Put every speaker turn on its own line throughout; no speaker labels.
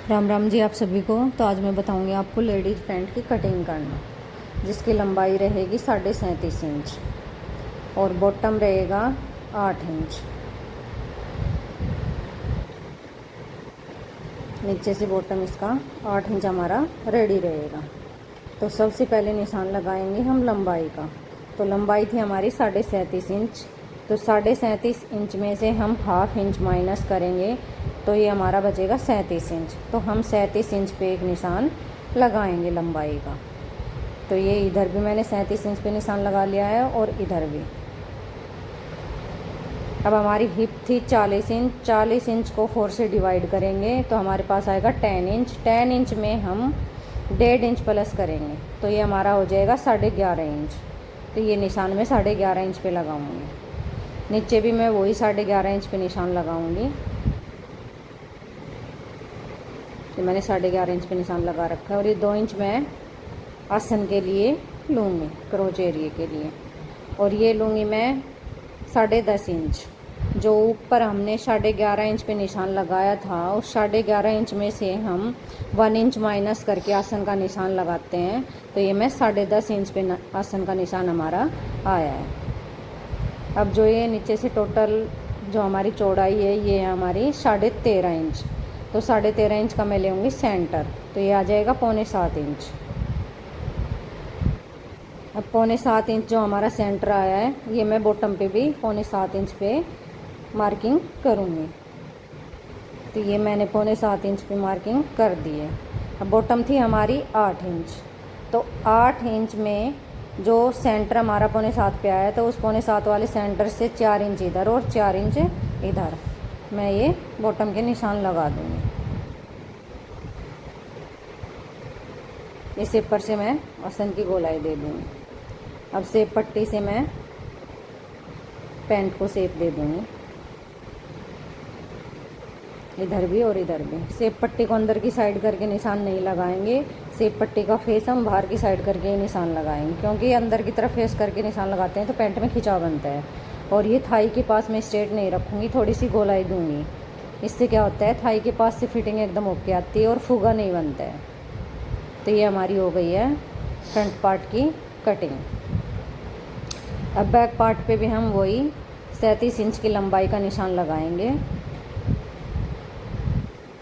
राम राम जी आप सभी को। तो आज मैं बताऊंगी आपको लेडीज़ पैंट की कटिंग करना, जिसकी लंबाई रहेगी 37.5 इंच और बॉटम रहेगा 8 इंच। नीचे से बॉटम इसका 8 इंच हमारा रेडी रहेगा। तो सबसे पहले निशान लगाएंगे हम लंबाई का। तो लंबाई थी हमारी 37.5 इंच। तो 37.5 इंच में से हम हाफ इंच माइनस करेंगे तो ये हमारा बचेगा 37 इंच। तो हम 37 इंच पे एक निशान लगाएंगे लंबाई का। तो ये इधर भी मैंने 37 इंच पे निशान लगा लिया है और इधर भी। अब हमारी हिप थी 40 इंच। 40 इंच को 4 से डिवाइड करेंगे तो हमारे पास आएगा 10 इंच। 10 इंच में हम 1.5 इंच प्लस करेंगे तो ये हमारा हो जाएगा 11.5 इंच। तो ये निशान मैं 11.5 इंच पे लगाऊंगी। नीचे भी मैं वही 11.5 इंच पे निशान लगाऊंगी। तो मैंने 11.5 इंच पे निशान लगा रखा है और ये 2 इंच मैं आसन के लिए लूँगी, क्रोच एरिए के लिए। और ये लूँगी मैं 10.5 इंच। जो ऊपर हमने 11.5 इंच पे निशान लगाया था उस 11.5 इंच में से हम 1 इंच माइनस करके आसन का निशान लगाते हैं। तो ये मैं 10.5 इंच पे आसन का निशान हमारा आया है। अब जो ये नीचे से टोटल जो हमारी चौड़ाई है ये है हमारी 13.5 इंच। तो 13.5 इंच का मैं लेंगी सेंटर, तो ये आ जाएगा 6.25 इंच। अब 6.25 इंच जो हमारा सेंटर आया है ये मैं बॉटम पे भी 6.25 इंच पे मार्किंग करूँगी। तो ये मैंने 6.25 इंच पे मार्किंग कर दी है। अब बॉटम थी हमारी 8 इंच। तो 8 इंच में जो सेंटर हमारा 6.25 पे आया तो उस 6.25 वाले सेंटर से 4 इंच इधर और 4 इंच इधर मैं ये बॉटम के निशान लगा दूँगी। इस ऊपर से मैं आसन की गोलाई दे दूँगी। अब सेप पट्टी से मैं पैंट को सेप दे दूँगी, इधर भी और इधर भी। सेप पट्टी को अंदर की साइड करके निशान नहीं लगाएंगे। सेप पट्टी का फेस हम बाहर की साइड करके ही निशान लगाएंगे, क्योंकि अंदर की तरफ फेस करके निशान लगाते हैं तो पैंट में खिंचाव बनता है। और ये थाई के पास मैं स्ट्रेट नहीं रखूँगी, थोड़ी सी गोलाई दूँगी। इससे क्या होता है, थाई के पास से फिटिंग एकदम ओके आती है और फुगा नहीं बनता है। तो ये हमारी हो गई है फ्रंट पार्ट की कटिंग। अब बैक पार्ट पे भी हम वही 37 इंच की लंबाई का निशान लगाएंगे।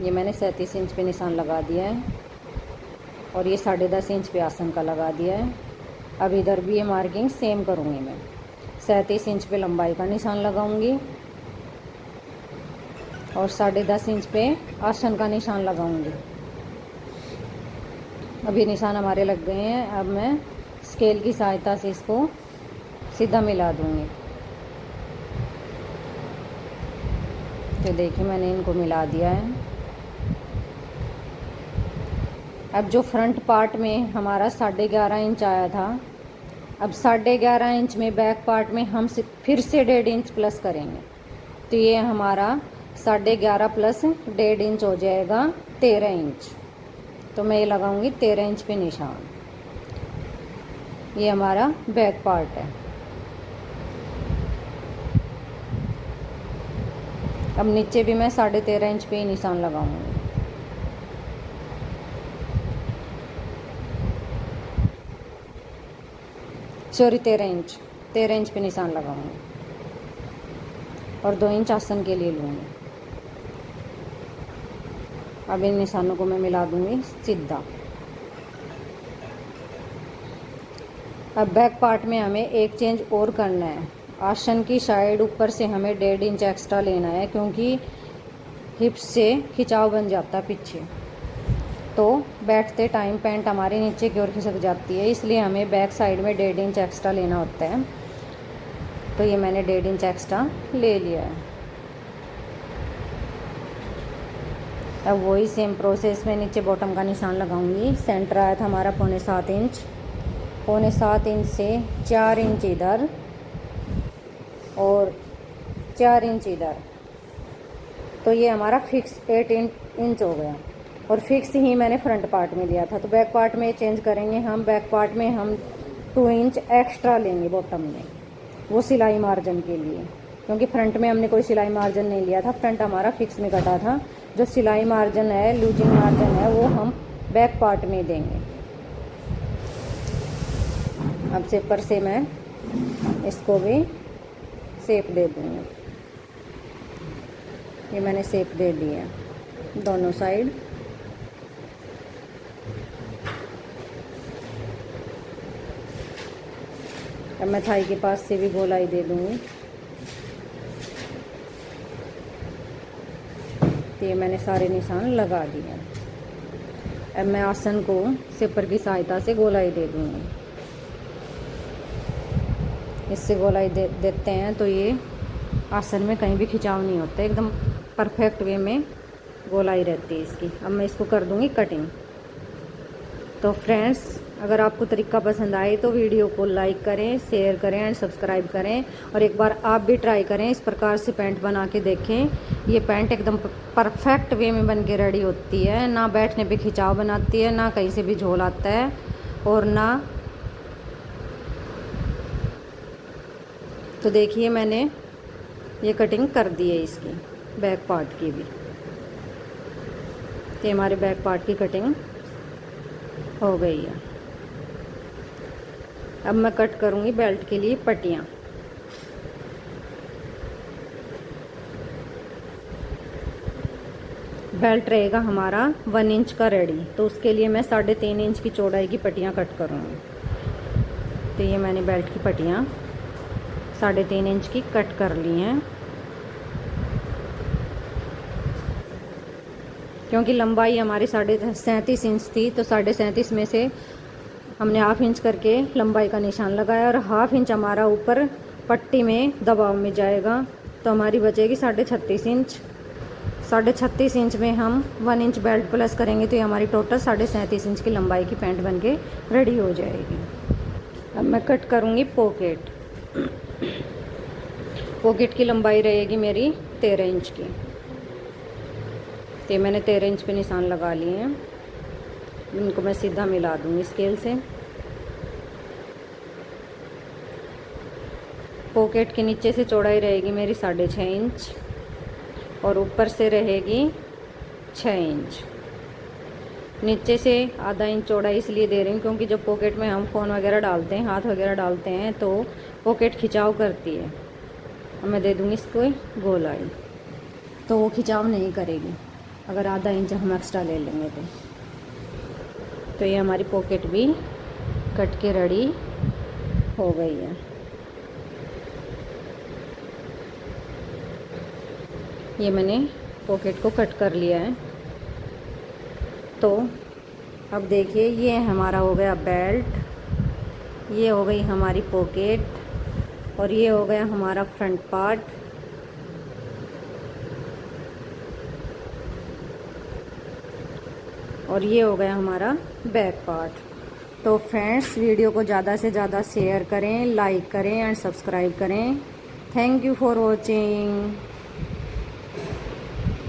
ये मैंने 37 इंच पे निशान लगा दिया है और ये 10.5 इंच पे आसन का लगा दिया है। अब इधर भी ये मार्किंग सेम करूँगी मैं। 37 इंच पे लंबाई का निशान लगाऊंगी और 10.5 इंच पे आसन का निशान लगाऊंगी। अब ये निशान हमारे लग गए हैं। अब मैं स्केल की सहायता से इसको सीधा मिला दूँगी। तो देखिए मैंने इनको मिला दिया है। अब जो फ्रंट पार्ट में हमारा 11.5 इंच आया था, अब 11.5 इंच में बैक पार्ट में हम फिर से 1.5 इंच प्लस करेंगे। तो ये हमारा 11.5 प्लस 1.5 इंच हो जाएगा 13 इंच। तो मैं ये लगाऊंगी 13 इंच पे निशान। ये हमारा बैक पार्ट है। अब नीचे भी मैं 13.5 इंच पे ही निशान लगाऊंगी। सॉरी 13 इंच पे निशान लगाऊंगी और 2 इंच आसन के लिए लूँगी। अब इन निशानों को मैं मिला दूँगी सीधा। अब बैक पार्ट में हमें एक चेंज और करना है। आसन की साइड ऊपर से हमें 1.5 इंच एक्स्ट्रा लेना है, क्योंकि हिप्स से खिंचाव बन जाता है पीछे। तो बैठते टाइम पैंट हमारे नीचे की ओर खिसक जाती है, इसलिए हमें बैक साइड में 1.5 इंच एक्स्ट्रा लेना होता है। तो ये मैंने 1.5 इंच एक्स्ट्रा ले लिया है। अब वही सेम प्रोसेस में नीचे बॉटम का निशान लगाऊंगी। सेंटर आया था हमारा 6.25 इंच। 6.25 इंच से 4 इंच इधर और 4 इंच इधर। तो ये हमारा फिक्स 8 इंच हो गया और फिक्स ही मैंने फ्रंट पार्ट में लिया था। तो बैक पार्ट में चेंज करेंगे हम। बैक पार्ट में हम 2 इंच एक्स्ट्रा लेंगे बॉटम में, वो सिलाई मार्जिन के लिए। क्योंकि फ्रंट में हमने कोई सिलाई मार्जिन नहीं लिया था, फ्रंट हमारा फिक्स में कटा था। जो सिलाई मार्जिन है, लूजिंग मार्जिन है, वो हम बैक पार्ट में देंगे। अब सेपर से मैं इसको भी शेप दे दूँगी। ये मैंने शेप दे दिया दोनों साइड। अब मैं थाई के पास से भी गोलाई दे दूँगी। तो ये मैंने सारे निशान लगा दिए। अब मैं आसन को सिपर की सहायता से गोलाई दे दूँगी। इससे गोलाई देते हैं तो ये आसन में कहीं भी खिंचाव नहीं होता, एकदम परफेक्ट वे में गोलाई रहती है इसकी। अब मैं इसको कर दूँगी कटिंग। तो फ्रेंड्स, अगर आपको तरीका पसंद आए तो वीडियो को लाइक करें, शेयर करें एंड सब्सक्राइब करें। और एक बार आप भी ट्राई करें, इस प्रकार से पैंट बना के देखें। ये पैंट एकदम परफेक्ट वे में बन के रेडी होती है, ना बैठने पे खिंचाव बनाती है, ना कहीं से भी झोल आता है, और ना। तो देखिए मैंने ये कटिंग कर दी है इसकी बैक पार्ट की भी। तो हमारे बैक पार्ट की कटिंग हो गई है। अब मैं कट करूँगी बेल्ट के लिए पट्टियाँ। बेल्ट रहेगा हमारा 1 इंच का रेडी, तो उसके लिए मैं 3.5 इंच की चौड़ाई की पट्टियाँ कट करूँगी। तो ये मैंने बेल्ट की पट्टियाँ 3.5 इंच की कट कर ली हैं, क्योंकि लंबाई हमारी 37.5 इंच थी। तो 37.5 में से हमने 1/2 इंच करके लंबाई का निशान लगाया, और 1/2 इंच हमारा ऊपर पट्टी में दबाव में जाएगा, तो हमारी बचेगी 36.5 इंच। 36.5 इंच में हम 1 इंच बेल्ट प्लस करेंगे, तो ये हमारी टोटल 37.5 इंच की लंबाई की पैंट बन के रेडी हो जाएगी। अब मैं कट करूँगी पॉकेट। पॉकेट की लंबाई रहेगी मेरी 13 इंच की। तो मैंने 13 इंच पे निशान लगा लिए हैं। इनको मैं सीधा मिला दूँगी स्केल से। पॉकेट के नीचे से चौड़ाई रहेगी मेरी 6.5 इंच, और ऊपर से रहेगी 6 इंच। नीचे से ½ इंच चौड़ाई इसलिए दे रही हूँ क्योंकि जब पॉकेट में हम फ़ोन वगैरह डालते हैं, हाथ वगैरह डालते हैं, तो पॉकेट खिंचाव करती है। अब मैं दे दूँगी इसको गोलाई, तो वो खिंचाव नहीं करेगी अगर ½ इंच हम एक्स्ट्रा ले लेंगे तो। तो ये हमारी पॉकेट भी कट के रेडी हो गई है। ये मैंने पॉकेट को कट कर लिया है। तो अब देखिए, ये हमारा हो गया बेल्ट, ये हो गई हमारी पॉकेट, और ये हो गया हमारा फ्रंट पार्ट। और ये हो गया हमारा बैक पार्ट। तो फ्रेंड्स, वीडियो को ज़्यादा से ज़्यादा शेयर करें, लाइक करें एंड सब्सक्राइब करें। Thank you for watching.